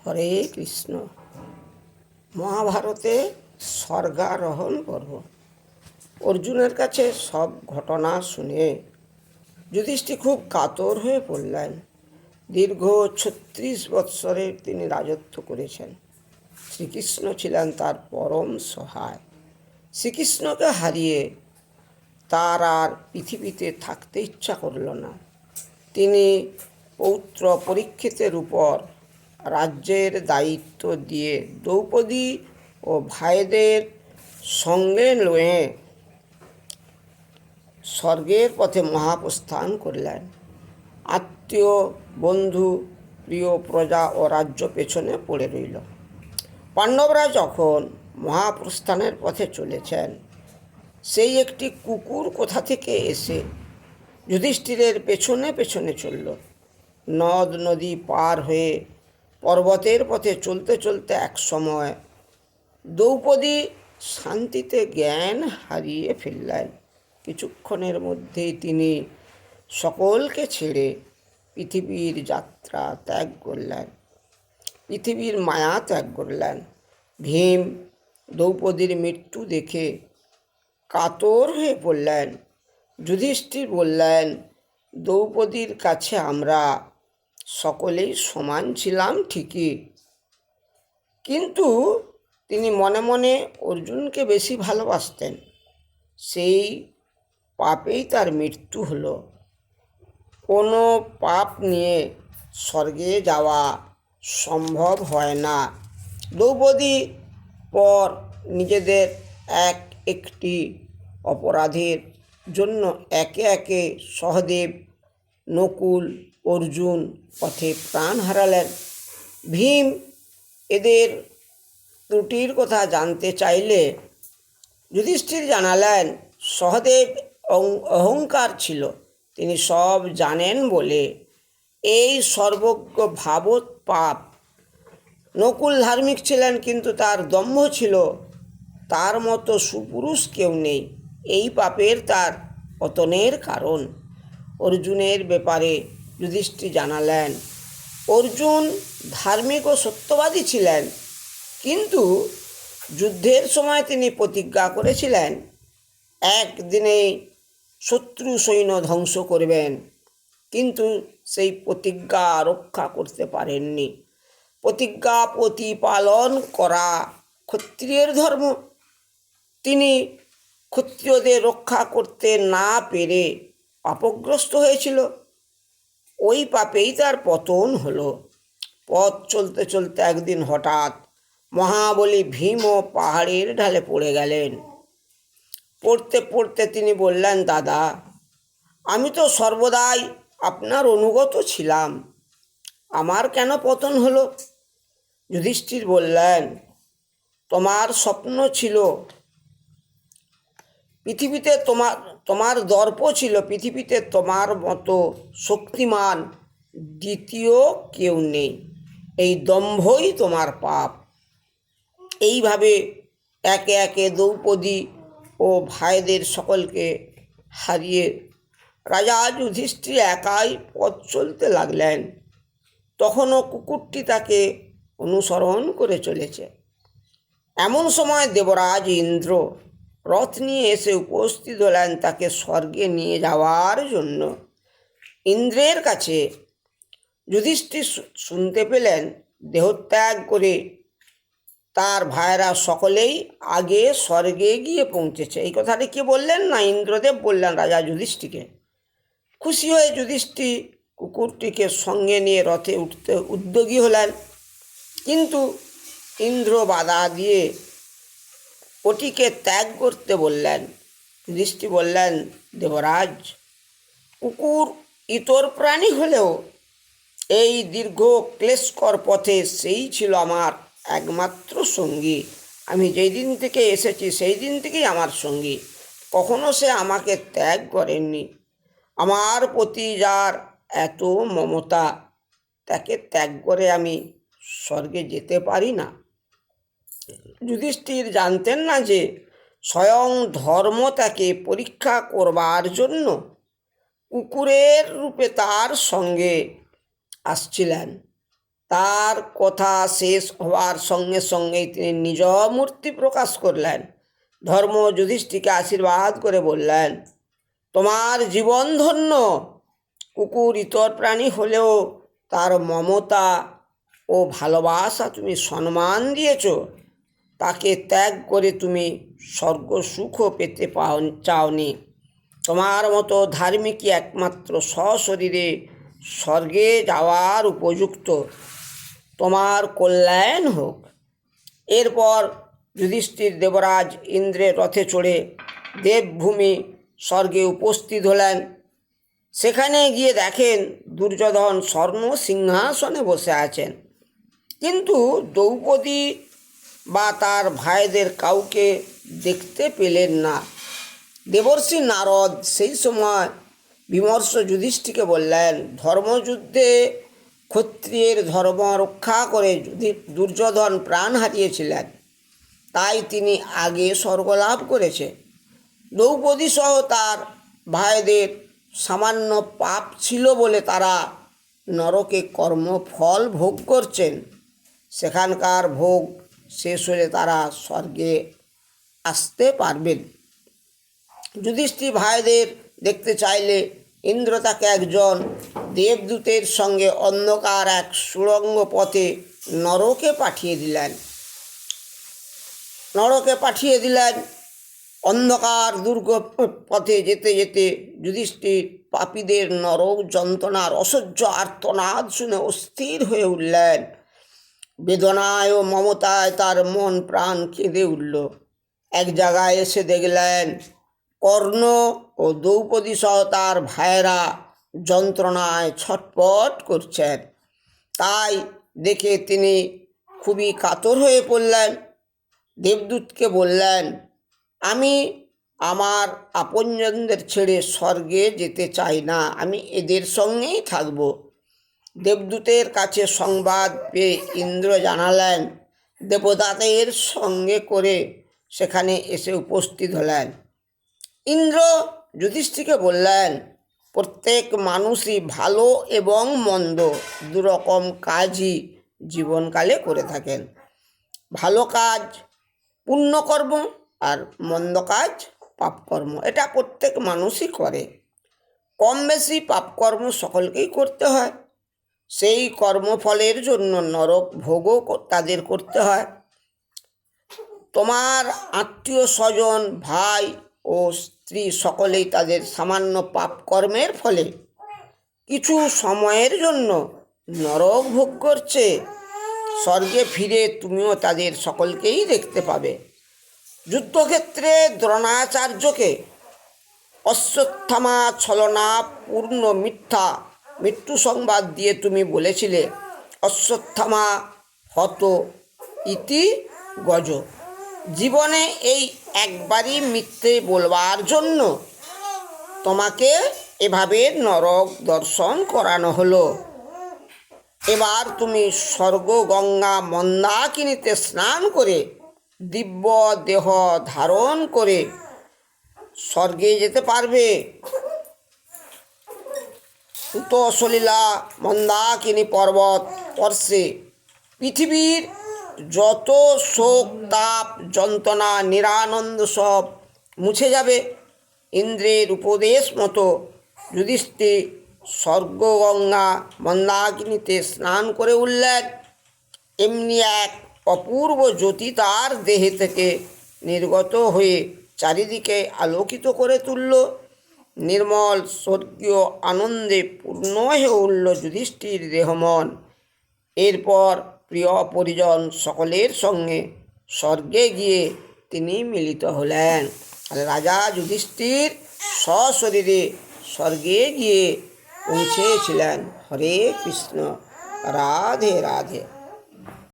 হরে কৃষ্ণ। মহাভারতে স্বর্গারোহণ পর্ব। অর্জুনের কাছে সব ঘটনা শুনে যুধিষ্ঠির খুব কাতর হয়ে পড়লেন। দীর্ঘ ৩৬ বৎসরের তিনি রাজত্ব করেছেন। শ্রীকৃষ্ণ ছিলেন তার পরম সহায়। শ্রীকৃষ্ণকে হারিয়ে তার আর পৃথিবীতে থাকতে ইচ্ছা করল না। তিনি পৌত্র পরীক্ষিতের উপর রাজ্যের দায়িত্ব দিয়ে দ্রৌপদী ও ভাইদের সঙ্গে লয়ে স্বর্গের পথে মহাপ্রস্থান করলেন। আত্মীয়, বন্ধু, প্রিয় প্রজা ও রাজ্য পেছনে পড়ে রইল। পাণ্ডবরা যখন মহাপ্রস্থানের পথে চলেছেন, সেই একটি কুকুর কোথা থেকে এসে যুধিষ্ঠিরের পেছনে পেছনে চলল। নদ নদী পার হয়ে পর্বতের পথে চলতে চলতে এক সময় দ্রৌপদী শান্তিতে জ্ঞান হারিয়ে ফেললেন। কিছুক্ষণের মধ্যেই তিনি সকলকে ছেড়ে পৃথিবীর যাত্রা ত্যাগ করলেন, পৃথিবীর মায়া ত্যাগ করলেন। ভীম দ্রৌপদীর মৃত্যু দেখে কাতর হয়ে পড়লেন। যুধিষ্ঠির বললেন, দ্রৌপদীর কাছে আমরা সকলেই সমান ছিলাম ঠিকই, কিন্তু তিনি মনে মনে অর্জুনকে বেশি ভালোবাসতেন। সেই পাপেই তার মৃত্যু হলো। কোনো পাপ নিয়ে স্বর্গে যাওয়া সম্ভব হয় না। দ্রৌপদী পর নিজেদের এক একটি অপরাধের জন্য একে একে সহদেব, নকুল, অর্জুন পথে প্রাণ হারালেন। ভীম এদের ত্রুটির কথা জানতে চাইলে যুধিষ্ঠির জানালেন, সহদেব অহংকার ছিল, তিনি সব জানেন বলে এই সর্বজ্ঞ ভাবত পাপ। নকুল ধার্মিক ছিলেন, কিন্তু তার দম্ভ ছিল। তার মতো সুপুরুষ কেউ নেই, এই পাপের তার পতনের কারণ। অর্জুনের ব্যাপারে যুধিষ্ঠির জানালেন, অর্জুন ধার্মিক ও সত্যবাদী ছিলেন, কিন্তু যুদ্ধের সময় তিনি প্রতিজ্ঞা করেছিলেন একদিনেই শত্রু সৈন্য ধ্বংস করবেন, কিন্তু সেই প্রতিজ্ঞা রক্ষা করতে পারেননি। প্রতিজ্ঞা প্রতিপালন করা ক্ষত্রিয়ের ধর্ম। তিনি ক্ষত্রিয়দের রক্ষা করতে না পেরে পাপগ্রস্ত হয়েছিল। ওই পাপেই তার পতন হলো। পথ চলতে চলতে একদিন হঠাৎ মহাবলী ভীমও পাহাড়ের ঢালে পড়ে গেলেন। পড়তে পড়তে তিনি বললেন, দাদা, আমি তো সর্বদাই আপনার অনুগত ছিলাম, আমার কেন পতন হলো? যুধিষ্ঠির বললেন, তোমার স্বপ্ন ছিল পৃথিবীতে, তোমার দর্প ছিল পৃথিবীতে তোমার মতো শক্তিমান দ্বিতীয় কেউ নেই, এই দম্ভই তোমার পাপ। এইভাবে একে একে দ্রৌপদী ও ভাইদের সকলকে হারিয়ে রাজা যুধিষ্ঠির একাই পথ চলতে লাগলেন। তখনও কুকুরটি তাকে অনুসরণ করে চলেছে। এমন সময় দেবরাজ ইন্দ্র রথ নিয়ে এসে উপস্থিত হলেন তাকে স্বর্গে নিয়ে যাওয়ার জন্য। ইন্দ্রের কাছে যুধিষ্ঠির শুনতে পেলেন, দেহত্যাগ করে তার ভাইরা সকলেই আগে স্বর্গে গিয়ে পৌঁছেছে। এই কথাটি কে বললেন? না, ইন্দ্রদেব বললেন রাজা যুধিষ্ঠিরকে। খুশি হয়ে যুধিষ্ঠির কুকুরটিকে সঙ্গে নিয়ে রথে উঠতে উদ্যোগী হলেন, কিন্তু ইন্দ্র বাধা দিয়ে ওটিকে ত্যাগ করতে বললেন। যুধিষ্ঠির বললেন, দেবরাজ, কুকুর ইতর প্রাণী হলেও এই দীর্ঘ ক্লেশকর পথে সেই ছিল আমার একমাত্র সঙ্গী। আমি যেই দিন থেকে এসেছি সেই দিন থেকেই আমার সঙ্গী, কখনো সে আমাকে ত্যাগ করেননি। আমার প্রতি যার এত মমতা, তাকে ত্যাগ করে আমি স্বর্গে যেতে পারি না। যুধিষ্ঠির জানতেন না যে স্বয়ং ধর্ম তাকে পরীক্ষা করবার জন্য কুকুরের রূপে তার সঙ্গে আসছিলেন। তার কথা শেষ হওয়ার সঙ্গে সঙ্গেই তিনি নিজ মূর্তি প্রকাশ করলেন। ধর্ম যুধিষ্ঠিরকে আশীর্বাদ করে বললেন, তোমার জীবন ধন্য। কুকুর ইতর প্রাণী হলেও তার মমতা ও ভালোবাসা তুমি সম্মান দিয়েছ। তাকে ত্যাগ করে তুমি স্বর্গ সুখও পেতে চাওনি। তোমার মতো ধার্মিকই একমাত্র সশরীরে স্বর্গে যাওয়ার উপযুক্ত। তোমার কল্যাণ হোক। এরপর যুধিষ্ঠির দেবরাজ ইন্দ্রের রথে চড়ে দেবভূমি স্বর্গে উপস্থিত হলেন। সেখানে গিয়ে দেখেন দুর্যোধন স্বর্ণ সিংহাসনে বসে আছেন, কিন্তু দ্রৌপদী বা তার ভাইদের কাউকে দেখতে পেলেন না। দেবর্ষি নারদ সেই সময় বিমর্ষ যুধিষ্ঠিরকে বললেন, ধর্মযুদ্ধে ক্ষত্রিয়ের ধর্ম রক্ষা করে দুর্যোধন প্রাণ হারিয়েছিলেন, তাই তিনি আগে স্বর্গলাভ করেছে। দ্রৌপদী সহ তার ভাইদের সামান্য পাপ ছিল বলে তারা নরকে কর্মফল ভোগ করছেন। সেখানকার ভোগ শেষ হলে তারা স্বর্গে আসতে পারবেন। যুধিষ্ঠির ভাইদের দেখতে চাইলে ইন্দ্র তাকে একজন দেবদূতের সঙ্গে অন্ধকার এক সুড়ঙ্গ পথে নরকে পাঠিয়ে দিলেন। অন্ধকার দুর্গ পথে যেতে যেতে যুধিষ্ঠির পাপীদের নরক যন্ত্রণার অসহ্য আর্তনাদ শুনে অস্থির হয়ে উঠলেন। বেদনায় ও মমতায় তার মন প্রাণ কেঁদে উঠল। এক জায়গায় এসে দেখলেন কর্ণ ও দ্রৌপদী সহ তার ভাইয়েরা যন্ত্রণায় ছটপট করছেন। তাই দেখে তিনি খুবই কাতর হয়ে পড়লেন। দেবদূতকে বললেন, আমি আমার আপনজনদের ছেড়ে স্বর্গে যেতে চাই না, আমি এদের সঙ্গেই থাকব। দেবদূতের কাছে সংবাদ পেয়ে ইন্দ্র জানালেন, দেবতাদের সঙ্গে করে সেখানে এসে উপস্থিত হলেন। ইন্দ্র যুধিষ্ঠিরকে বললেন, প্রত্যেক মানুষই ভালো এবং মন্দ দুরকম কাজই জীবনকালে করে থাকেন। ভালো কাজ পুণ্যকর্ম আর মন্দ কাজ পাপকর্ম, এটা প্রত্যেক মানুষই করে। কম বেশি পাপকর্ম সকলকেই করতে হয়, সেই কর্মফলের জন্য নরক ভোগও তাদের করতে হয়। তোমার আত্মীয় স্বজন, ভাই ও স্ত্রী সকলেই তাদের সামান্য পাপকর্মের ফলে কিছু সময়ের জন্য নরক ভোগ করছে। স্বর্গে ফিরে তুমিও তাদের সকলকেই দেখতে পাবে। যুদ্ধক্ষেত্রে দ্রোণাচার্যকে অশ্বত্থামা ছলনা পূর্ণ মিথ্যা মৃত্যু সংবাদ দিয়ে তুমি বলেছিলে, অশ্বত্থামা হত ইতি গজ। জীবনে এই একবারই মিথ্যে বলবার জন্য তোমাকে এভাবে নরক দর্শন করানো হলো। এবার তুমি স্বর্গ গঙ্গা মন্দাকিনীতে স্নান করে দিব্য দেহ ধারণ করে স্বর্গে যেতে পারবে। উতসলিলা মন্দাকিনী পর্বত স্পর্শে পৃথিবীর যত শোক তাপ যন্ত্রণা নিরানন্দ সব মুছে যাবে। ইন্দ্রের উপদেশ মতো যুধিষ্ঠির স্বর্গগঙ্গা মন্দাকিনীতে স্নান করে উঠলেন। এমনি এক অপূর্ব জ্যোতি তার দেহে থেকে নির্গত হয়ে চারিদিকে আলোকিত করে তুলল। নির্মল স্বর্গীয় আনন্দে পূর্ণ হয়ে উঠল যুধিষ্ঠির দেহমন। এরপর প্রিয় পরিজন সকলের সঙ্গে স্বর্গে গিয়ে তিনি মিলিত হলেন। রাজা যুধিষ্ঠির সশরীরে স্বর্গে গিয়ে পৌঁছেছিলেন। হরে কৃষ্ণ, রাধে রাধে।